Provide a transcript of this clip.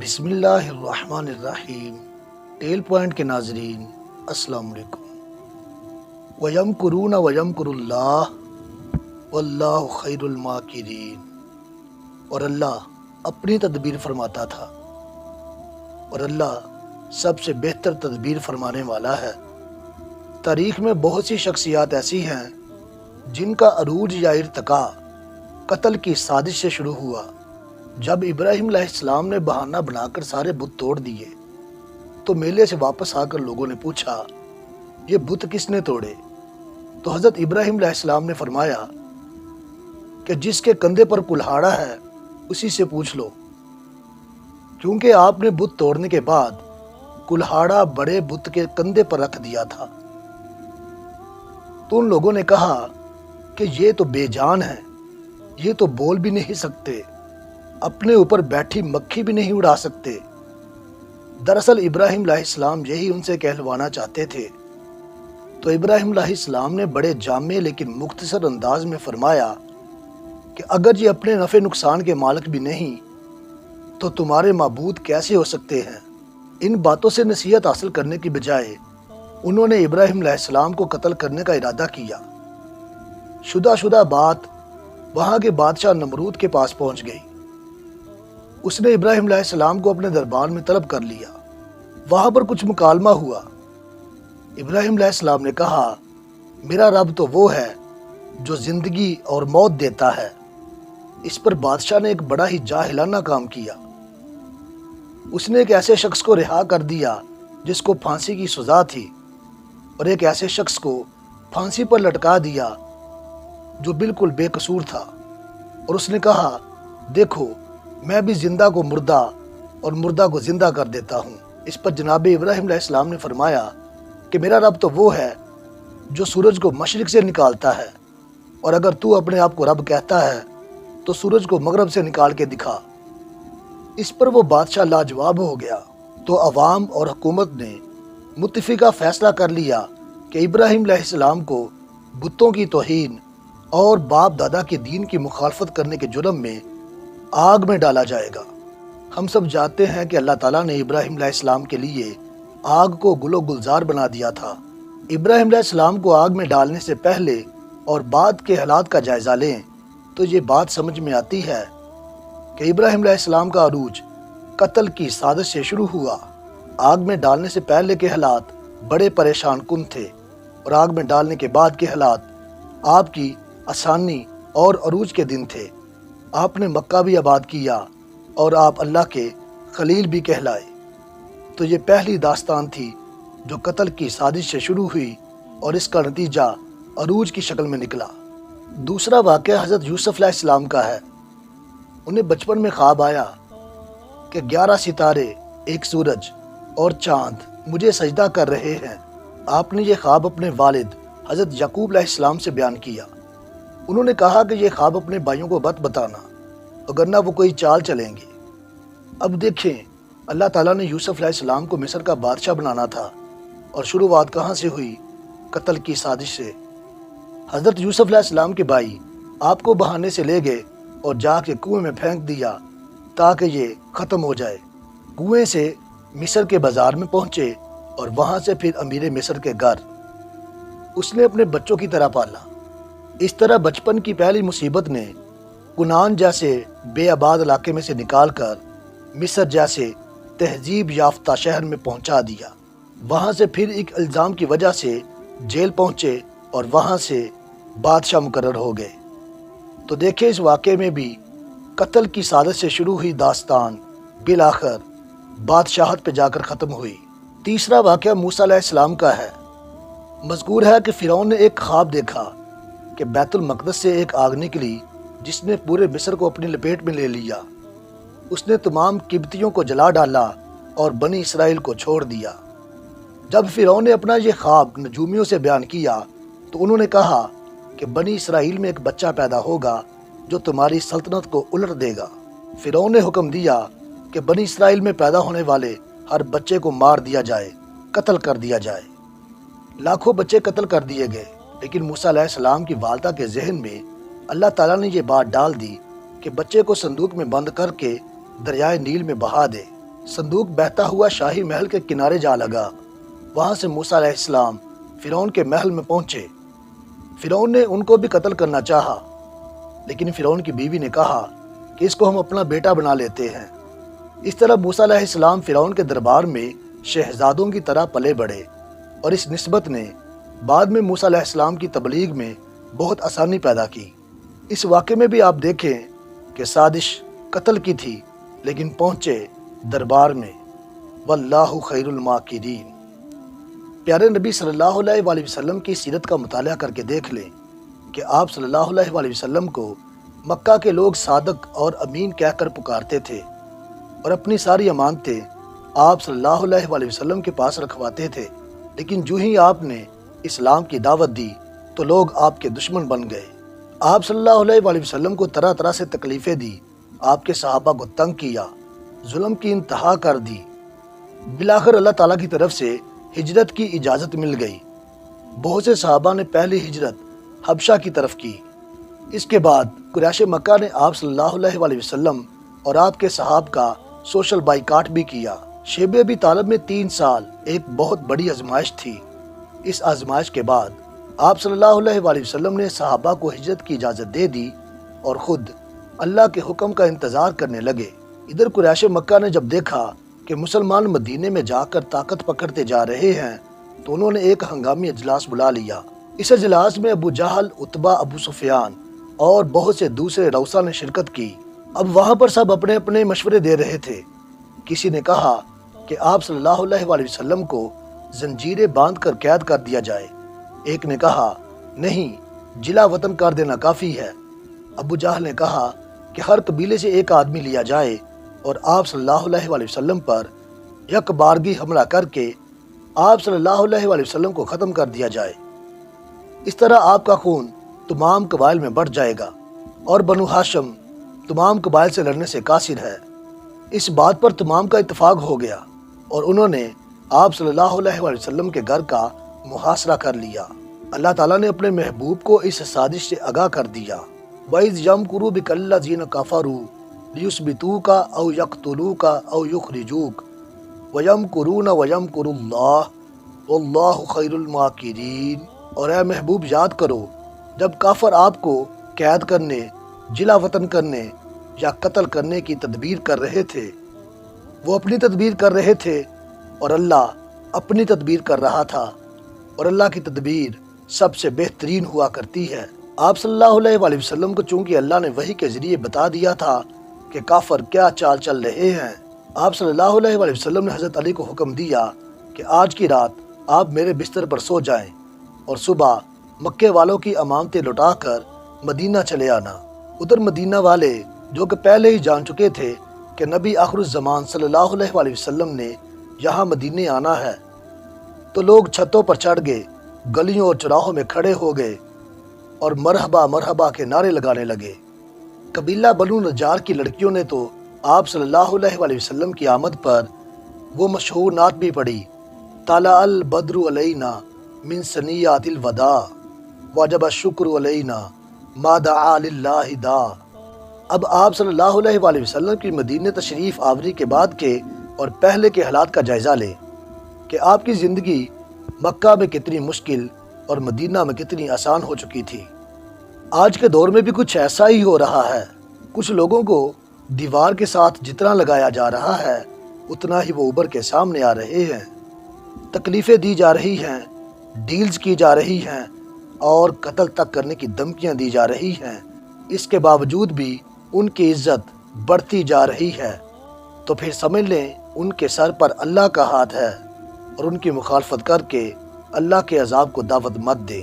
بسم اللہ الرحمن الرحیم۔ ٹیل پوائنٹ کے ناظرین السلام علیکم۔ وَيَمْكُرُونَ وَيَمْكُرُ اللَّهُ وَاللَّهُ خَيْرُ الْمَاكِرِينَ، اور اللہ اپنی تدبیر فرماتا تھا اور اللہ سب سے بہتر تدبیر فرمانے والا ہے۔ تاریخ میں بہت سی شخصیات ایسی ہیں جن کا عروج یا ارتقاء قتل کی سازش سے شروع ہوا۔ جب ابراہیم علیہ السلام نے بہانہ بنا کر سارے بت توڑ دیے تو میلے سے واپس آ کر لوگوں نے پوچھا یہ بت کس نے توڑے؟ تو حضرت ابراہیم علیہ السلام نے فرمایا کہ جس کے کندھے پر کلہاڑا ہے اسی سے پوچھ لو، کیونکہ آپ نے بت توڑنے کے بعد کلہاڑا بڑے بت کے کندھے پر رکھ دیا تھا۔ تو ان لوگوں نے کہا کہ یہ تو بے جان ہے، یہ تو بول بھی نہیں سکتے، اپنے اوپر بیٹھی مکھی بھی نہیں اڑا سکتے۔ دراصل ابراہیم علیہ السلام یہی ان سے کہلوانا چاہتے تھے۔ تو ابراہیم علیہ السلام نے بڑے جامع لیکن مختصر انداز میں فرمایا کہ اگر یہ اپنے نفع نقصان کے مالک بھی نہیں تو تمہارے معبود کیسے ہو سکتے ہیں؟ ان باتوں سے نصیحت حاصل کرنے کی بجائے انہوں نے ابراہیم علیہ السلام کو قتل کرنے کا ارادہ کیا۔ شدہ بات وہاں کے بادشاہ نمرود کے پاس پہنچ گئی۔ اس نے ابراہیم علیہ السلام کو اپنے دربار میں طلب کر لیا۔ وہاں پر کچھ مکالمہ ہوا۔ ابراہیم علیہ السلام نے کہا میرا رب تو وہ ہے جو زندگی اور موت دیتا ہے۔ اس پر بادشاہ نے ایک بڑا ہی جاہلانہ کام کیا۔ اس نے ایک ایسے شخص کو رہا کر دیا جس کو پھانسی کی سزا تھی، اور ایک ایسے شخص کو پھانسی پر لٹکا دیا جو بالکل بے قصور تھا، اور اس نے کہا دیکھو میں بھی زندہ کو مردہ اور مردہ کو زندہ کر دیتا ہوں۔ اس پر جناب ابراہیم علیہ السلام نے فرمایا کہ میرا رب تو وہ ہے جو سورج کو مشرق سے نکالتا ہے، اور اگر تو اپنے آپ کو رب کہتا ہے تو سورج کو مغرب سے نکال کے دکھا۔ اس پر وہ بادشاہ لاجواب ہو گیا۔ تو عوام اور حکومت نے متفقہ فیصلہ کر لیا کہ ابراہیم علیہ السلام کو بتوں کی توہین اور باپ دادا کے دین کی مخالفت کرنے کے جرم میں آگ میں ڈالا جائے گا۔ ہم سب جانتے ہیں کہ اللہ تعالیٰ نے ابراہیم علیہ السلام کے لیے آگ کو گل و گلزار بنا دیا تھا۔ ابراہیم علیہ السلام کو آگ میں ڈالنے سے پہلے اور بعد کے حالات کا جائزہ لیں تو یہ بات سمجھ میں آتی ہے کہ ابراہیم علیہ السلام کا عروج قتل کی سازش سے شروع ہوا۔ آگ میں ڈالنے سے پہلے کے حالات بڑے پریشان کن تھے، اور آگ میں ڈالنے کے بعد کے حالات آپ کی آسانی اور عروج کے دن تھے۔ آپ نے مکہ بھی آباد کیا اور آپ اللہ کے خلیل بھی کہلائے۔ تو یہ پہلی داستان تھی جو قتل کی سازش سے شروع ہوئی اور اس کا نتیجہ عروج کی شکل میں نکلا۔ دوسرا واقعہ حضرت یوسف علیہ السلام کا ہے۔ انہیں بچپن میں خواب آیا کہ 11 ستارے، ایک سورج اور چاند مجھے سجدہ کر رہے ہیں۔ آپ نے یہ خواب اپنے والد حضرت یعقوب علیہ السلام سے بیان کیا۔ انہوں نے کہا کہ یہ خواب اپنے بھائیوں کو مت بتانا، وگرنہ وہ کوئی چال چلیں گے۔ اب دیکھیں اللہ تعالیٰ نے یوسف علیہ السلام کو مصر کا بادشاہ بنانا تھا، اور شروعات کہاں سے ہوئی؟ قتل کی سازش سے۔ حضرت یوسف علیہ السلام کے بھائی آپ کو بہانے سے لے گئے اور جا کے کنویں میں پھینک دیا تاکہ یہ ختم ہو جائے۔ کنویں سے مصر کے بازار میں پہنچے اور وہاں سے پھر امیر مصر کے گھر۔ اس نے اپنے بچوں کی طرح پالا۔ اس طرح بچپن کی پہلی مصیبت نے کنعان جیسے بے آباد علاقے میں سے نکال کر مصر جیسے تہذیب یافتہ شہر میں پہنچا دیا۔ وہاں سے پھر ایک الزام کی وجہ سے جیل پہنچے اور وہاں سے بادشاہ مقرر ہو گئے۔ تو دیکھیں اس واقعے میں بھی قتل کی سازش سے شروع ہوئی داستان بالآخر بادشاہت پہ جا کر ختم ہوئی۔ تیسرا واقعہ موسیٰ علیہ السلام کا ہے۔ مذکور ہے کہ فرعون نے ایک خواب دیکھا کہ بیت المقدس سے ایک آگ نکلی جس نے پورے مصر کو اپنی لپیٹ میں لے لیا۔ اس نے تمام قبطیوں کو جلا ڈالا اور بنی اسرائیل کو چھوڑ دیا۔ جب فرعون نے اپنا یہ خواب نجومیوں سے بیان کیا تو انہوں نے کہا کہ بنی اسرائیل میں ایک بچہ پیدا ہوگا جو تمہاری سلطنت کو الٹ دے گا۔ فرعون نے حکم دیا کہ بنی اسرائیل میں پیدا ہونے والے ہر بچے کو مار دیا جائے، قتل کر دیا جائے۔ لاکھوں بچے قتل کر دیے گئے، لیکن موسیٰ علیہ السلام کی والدہ کے ذہن میں اللہ تعالیٰ نے یہ بات ڈال دی کہ بچے کو صندوق میں بند کر کے دریائے نیل میں بہا دے۔ صندوق بہتا ہوا شاہی محل کے کنارے جا لگا۔ وہاں سے موسیٰ علیہ السلام فرعون کے محل میں پہنچے۔ فرعون نے ان کو بھی قتل کرنا چاہا، لیکن فرعون کی بیوی نے کہا کہ اس کو ہم اپنا بیٹا بنا لیتے ہیں۔ اس طرح موسیٰ علیہ السلام فرعون کے دربار میں شہزادوں کی طرح پلے بڑھے، اور اس نسبت نے بعد میں موسیٰ علیہ السلام کی تبلیغ میں بہت آسانی پیدا کی۔ اس واقعے میں بھی آپ دیکھیں کہ سازش قتل کی تھی، لیکن پہنچے دربار میں۔ واللہ خیر الماکرین۔ پیارے نبی صلی اللہ علیہ وآلہ وسلم کی سیرت کا مطالعہ کر کے دیکھ لیں کہ آپ صلی اللہ علیہ وآلہ وسلم کو مکہ کے لوگ صادق اور امین کہہ کر پکارتے تھے، اور اپنی ساری امانتیں آپ صلی اللہ علیہ وآلہ وسلم کے پاس رکھواتے تھے، لیکن جو ہی آپ نے اسلام کی دعوت دی تو لوگ آپ کے دشمن بن گئے۔ آپ صلی اللہ علیہ وآلہ وسلم کو طرح طرح سے تکلیفیں دی، آپ کے صحابہ کو تنگ کیا، ظلم کی انتہا کر دی۔ بالآخر اللہ تعالیٰ کی طرف سے ہجرت کی اجازت مل گئی۔ بہت سے صحابہ نے پہلی ہجرت حبشہ کی طرف کی۔ اس کے بعد قریش مکہ نے آپ صلی اللہ علیہ وآلہ وسلم اور آپ کے صحاب کا سوشل بائیکاٹ بھی کیا۔ شیب ابی طالب میں 3 سال ایک بہت بڑی آزمائش تھی۔ اس آزمائش کے بعد آپ صلی اللہ علیہ وآلہ وسلم نے صحابہ کو ہجرت کی اجازت دے دی اور خود اللہ کے حکم کا انتظار کرنے لگے۔ ادھر قریش مکہ نے جب دیکھا کہ مسلمان مدینے میں جا کر طاقت پکڑتے جا رہے ہیں تو انہوں نے ایک ہنگامی اجلاس بلا لیا۔ اس اجلاس میں ابو جہل، عتبہ، ابو سفیان اور بہت سے دوسرے رؤسا نے شرکت کی۔ اب وہاں پر سب اپنے اپنے مشورے دے رہے تھے۔ کسی نے کہا کہ آپ صلی اللہ علیہ وآلہ وسلم کو زنجیریں باندھ کر قید کر دیا جائے۔ ایک نے کہا نہیں، جلا وطن کر دینا کافی ہے۔ ابو جہل نے کہا کہ ہر قبیلے سے ایک آدمی لیا جائے اور آپ صلی اللہ علیہ وآلہ وسلم پر یک بارگی حملہ کر کے آپ صلی اللہ علیہ وآلہ وسلم کو ختم کر دیا جائے۔ اس طرح آپ کا خون تمام قبائل میں بڑھ جائے گا، اور بنو ہاشم تمام قبائل سے لڑنے سے قاصر ہے۔ اس بات پر تمام کا اتفاق ہو گیا، اور انہوں نے آپ صلی اللہ علیہ وآلہ وسلم کے گھر کا محاصرہ کر لیا۔ اللہ تعالیٰ نے اپنے محبوب کو اس سازش سے آگاہ کر دیا۔ وَإِذْ يَمْكُرُ بِكَ الَّذِينَ كَفَرُوا لِيُثْبِتُوكَ أَوْ يَقْتُلُوكَ أَوْ يُخْرِجُوكَ وَيَمْكُرُونَ وَيَمْكُرُ اللَّهُ وَاللَّهُ خَيْرُ الْمَاكِرِينَ۔ اور اے محبوب یاد کرو جب کافر آپ کو قید کرنے، جلا وطن کرنے یا قتل کرنے کی تدبیر کر رہے تھے۔ وہ اپنی تدبیر کر رہے تھے اور اللہ اپنی تدبیر کر رہا تھا، اور اللہ کی تدبیر سب سے بہترین ہوا کرتی ہے۔ آپ صلی اللہ علیہ وآلہ وسلم کو چونکہ اللہ نے وحی کے ذریعے بتا دیا تھا کہ کافر کیا چال چل رہے ہیں، آپ صلی اللہ علیہ وآلہ وسلم نے حضرت علی کو حکم دیا کہ آج کی رات آپ میرے بستر پر سو جائیں اور صبح مکے والوں کی امانتیں لوٹا کر مدینہ چلے آنا۔ ادھر مدینہ والے جو کہ پہلے ہی جان چکے تھے کہ نبی آخر الزمان صلی اللہ علیہ وآلہ وسلم نے یہاں مدینے آنا ہے، تو لوگ چھتوں پر چڑھ گئے، گلیوں اور چوراہوں میں کھڑے ہو گئے اور مرحبا مرحبا کے نعرے لگانے لگے۔ قبیلہ بنو نجار کی لڑکیوں نے تو آپ صلی اللہ علیہ وآلہ وسلم کی آمد پر وہ مشہور نعت بھی پڑھی، طلع البدر علینا من ثنیات الوداع وجب الشکر علینا ما دعا للہ دا۔ اب آپ صلی اللہ علیہ وآلہ وسلم کی مدینہ تشریف آوری کے بعد کے اور پہلے کے حالات کا جائزہ لیں کہ آپ کی زندگی مکہ میں کتنی مشکل اور مدینہ میں کتنی آسان ہو چکی تھی۔ آج کے دور میں بھی کچھ ایسا ہی ہو رہا ہے۔ کچھ لوگوں کو دیوار کے ساتھ جتنا لگایا جا رہا ہے اتنا ہی وہ ابھر کے سامنے آ رہے ہیں۔ تکلیفیں دی جا رہی ہیں، ڈیلز کی جا رہی ہیں، اور قتل تک کرنے کی دھمکیاں دی جا رہی ہیں۔ اس کے باوجود بھی ان کی عزت بڑھتی جا رہی ہے، تو پھر سمجھ لیں ان کے سر پر اللہ کا ہاتھ ہے، اور ان کی مخالفت کر کے اللہ کے عذاب کو دعوت مت دیں۔